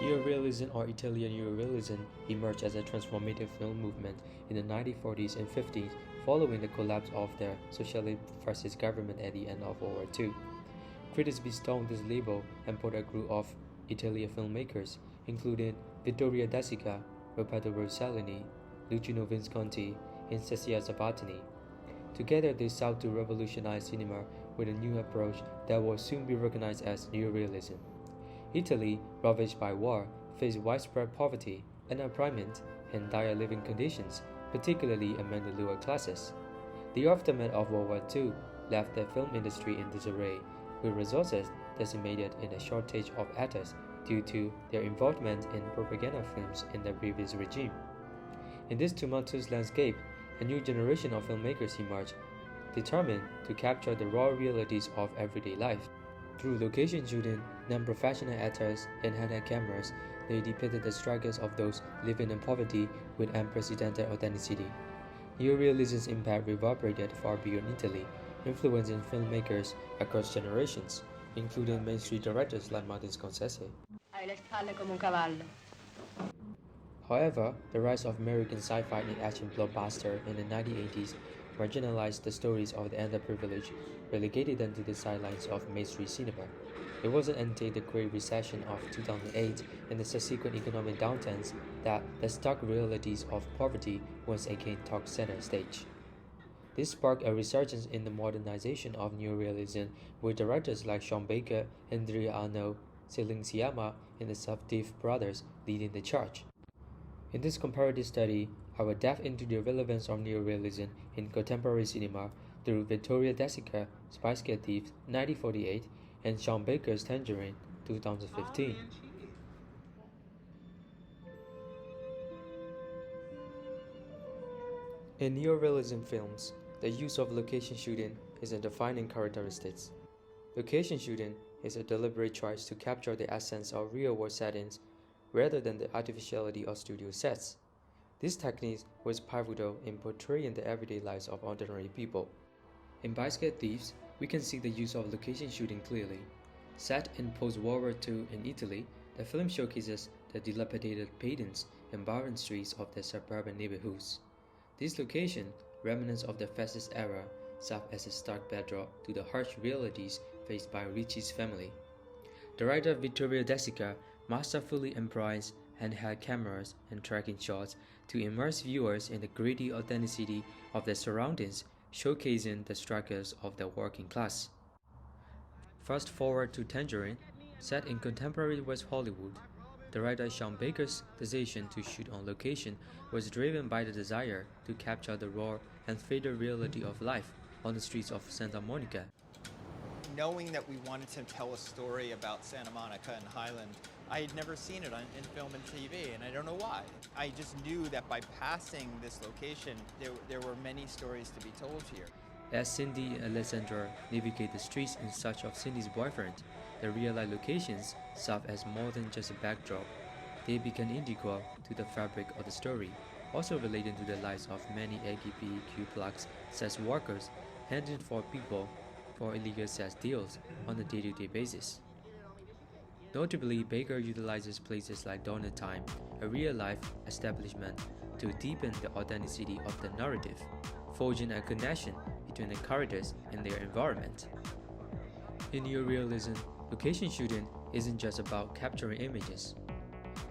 Neorealism or Italian Neorealism emerged as a transformative film movement in the 1940s and 50s following the collapse of the socialist fascist government at the end of World War II. Critics bestowed this label and put a group of Italian filmmakers, including Vittorio De Sica, Roberto Rossellini, Luciano Visconti, and Cecilia Sabatini. Together, they sought to revolutionize cinema with a new approach that would soon be recognized as neorealism. Italy, ravaged by war, faced widespread poverty, unemployment, and dire living conditions, particularly among the lower classes. The aftermath of World War II left the film industry in disarray, with resources decimated and a shortage of actors due to their involvement in propaganda films in the previous regime. In this tumultuous landscape, a new generation of filmmakers emerged, determined to capture the raw realities of everyday life. Through location shooting, non-professional actors, and handheld cameras, they depicted the struggles of those living in poverty with unprecedented authenticity. Neorealism's impact reverberated far beyond Italy, influencing filmmakers across generations, including mainstream directors like Martin Scorsese. Hai le spalle come un cavallo. However, the rise of American sci-fi and action blockbuster in the 1980s marginalized the stories of the underprivileged, relegated them to the sidelines of mainstream cinema. It wasn't until the Great Recession of 2008 and the subsequent economic downturns that the stark realities of poverty once again took center stage. This sparked a resurgence in the modernization of neorealism, with directors like Sean Baker, Andrea Arno, Celine Sciamma, and the Safdie brothers leading the charge. In this comparative study, I will delve into the relevance of neorealism in contemporary cinema through Vittorio De Sica, Spice Girl Thieves, 1948, and Sean Baker's Tangerine, 2015. In neorealism films, the use of location shooting is a defining characteristic. Location shooting is a deliberate choice to capture the essence of real-world settings rather than the artificiality of studio sets. This technique was pivotal in portraying the everyday lives of ordinary people. In Bicycle Thieves, we can see the use of location shooting clearly. Set in post-World War II in Italy, the film showcases the dilapidated pavements and barren streets of the suburban neighborhoods. These locations, remnants of the fascist era, serve as a stark backdrop to the harsh realities faced by Ricci's family. Director Vittorio De Sica masterfully employs handheld cameras and tracking shots to immerse viewers in the gritty authenticity of their surroundings, showcasing the struggles of the working class. Fast forward to Tangerine, set in contemporary West Hollywood. Director Sean Baker's decision to shoot on location was driven by the desire to capture the raw and fatal reality of life on the streets of Santa Monica. Knowing that we wanted to tell a story about Santa Monica and Highland, I had never seen it in film and TV, and I don't know why. I just knew that by passing this location, there were many stories to be told here. As Cindy and Alessandra navigate the streets in search of Cindy's boyfriend, the real-life locations serve as more than just a backdrop. They become integral to the fabric of the story, also relating to the lives of many LGBTQ+ sex workers hunting for people for illegal sex deals on a day-to-day basis. Notably, Baker utilizes places like Donut Time, a real-life establishment, to deepen the authenticity of the narrative, forging a connection between the characters and their environment. In neorealism, location shooting isn't just about capturing images.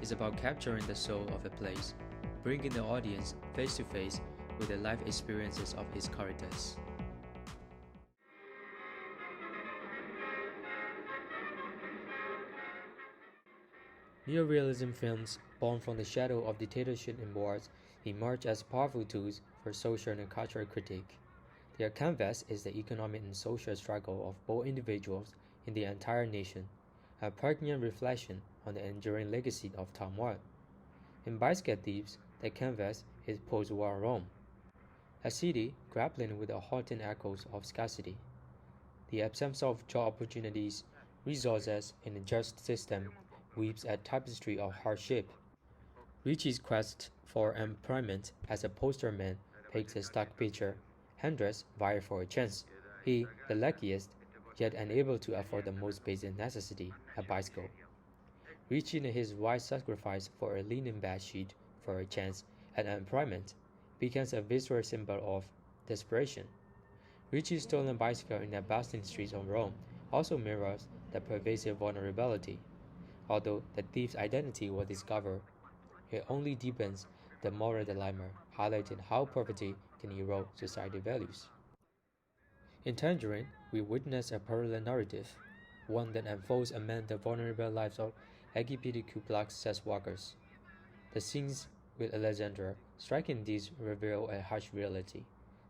It's about capturing the soul of a place, bringing the audience face-to-face with the life experiences of its characters. Neorealism films, born from the shadow of dictatorship and wars, emerge as powerful tools for social and cultural critique. Their canvas is the economic and social struggle of both individuals and the entire nation, a poignant reflection on the enduring legacy of turmoil. In Bicycle Thieves, the canvas is post-war Rome, a city grappling with the haunting echoes of scarcity. The absence of job opportunities, resources, and a just system weaves a tapestry of hardship. Ricci's quest for employment as a posterman paints a stark picture. Hundreds vie for a chance. He, the luckiest, yet unable to afford the most basic necessity, a bicycle. Reaching his wife's sacrifice for a linen bed sheet for a chance at employment becomes a visual symbol of desperation. Ricci's stolen bicycle in the bustling streets of Rome also mirrors the pervasive vulnerability. Although the thief's identity was discovered, it only deepens the moral dilemma, highlighting how poverty can erode society values. In Tangerine, we witness a parallel narrative, one that unfolds amid the vulnerable lives of LGBTQ sex workers. The scenes with Alexandra striking these reveal a harsh reality.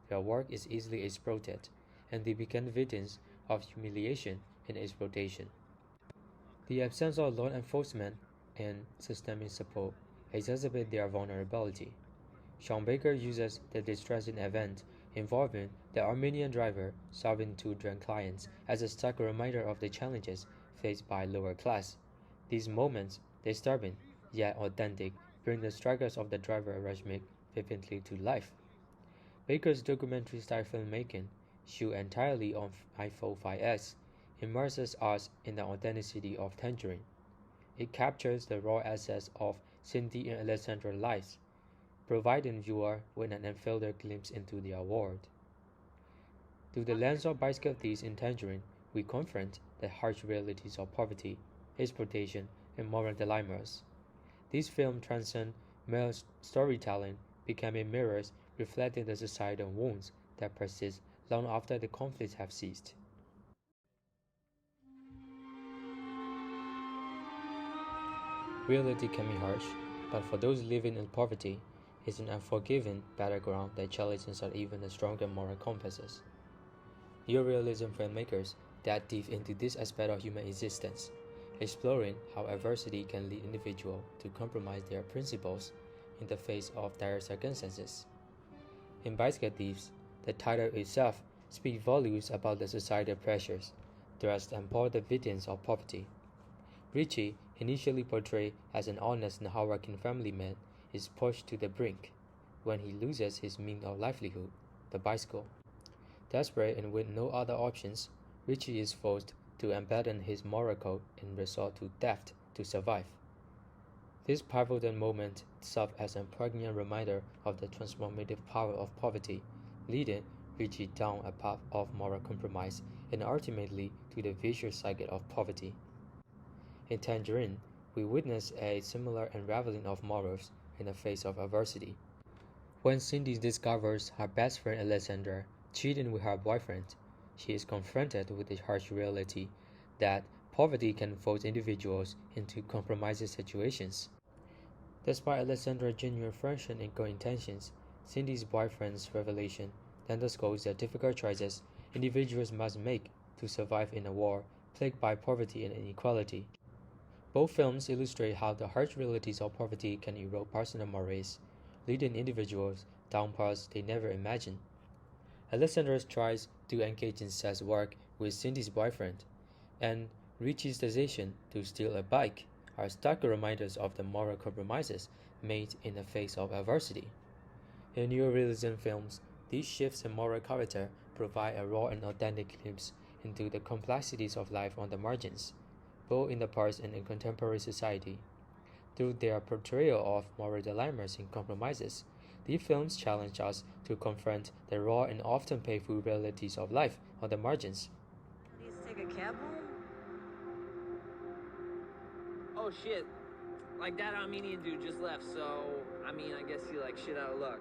Their work is easily exploited, and they become victims of humiliation and exploitation. The absence of law enforcement and systemic support exacerbate their vulnerability. Sean Baker uses the distressing event involving the Armenian driver solving two drunk clients as a stark reminder of the challenges faced by lower class. These moments, disturbing yet authentic, bring the struggles of the driver regime vividly to life. Baker's documentary-style filmmaking, shoot entirely on iPhone 5S, immerses us in the authenticity of Tangerine. It captures the raw essence of Cindy and Alessandra's lives, providing viewer with an unfiltered glimpse into their world. Through the lens of bicycle thieves in Tangerine, we confront the harsh realities of poverty, exploitation, and moral dilemmas. This film transcends mere storytelling, becoming mirrors reflecting the societal wounds that persist long after the conflicts have ceased. Reality can be harsh, but for those living in poverty, it's an unforgiving battleground that challenges our even the stronger moral compasses. Neorealism filmmakers dive deep into this aspect of human existence, exploring how adversity can lead individuals to compromise their principles in the face of dire circumstances. In Bicycle Thieves, the title itself speaks volumes about the societal pressures, thrust upon the victims of poverty. Ricci, initially portrayed as an honest and hardworking family man, is pushed to the brink when he loses his means of livelihood, the bicycle. Desperate and with no other options, Ricci is forced to abandon his moral code and resort to theft to survive. This pivotal moment serves as a poignant reminder of the transformative power of poverty, leading Ricci down a path of moral compromise and ultimately to the vicious cycle of poverty. In Tangerine, we witness a similar unraveling of morals in the face of adversity. When Cindy discovers her best friend Alexandra cheating with her boyfriend, she is confronted with the harsh reality that poverty can force individuals into compromising situations. Despite Alexandra's genuine friendship and good intentions, Cindy's boyfriend's revelation underscores the difficult choices individuals must make to survive in a world plagued by poverty and inequality. Both films illustrate how the harsh realities of poverty can erode personal morals, leading individuals down paths they never imagined. Alexandra tries to engage in sex work with Cindy's boyfriend, and Richie's decision to steal a bike are stark reminders of the moral compromises made in the face of adversity. In neorealism films, these shifts in moral character provide a raw and authentic glimpse into the complexities of life on the margins, both in the past and in contemporary society. Through their portrayal of moral dilemmas and compromises, these films challenge us to confront the raw and often painful realities of life on the margins. Please take a cab home? Oh shit. Like that Armenian dude just left, so I mean I guess he like shit out of luck.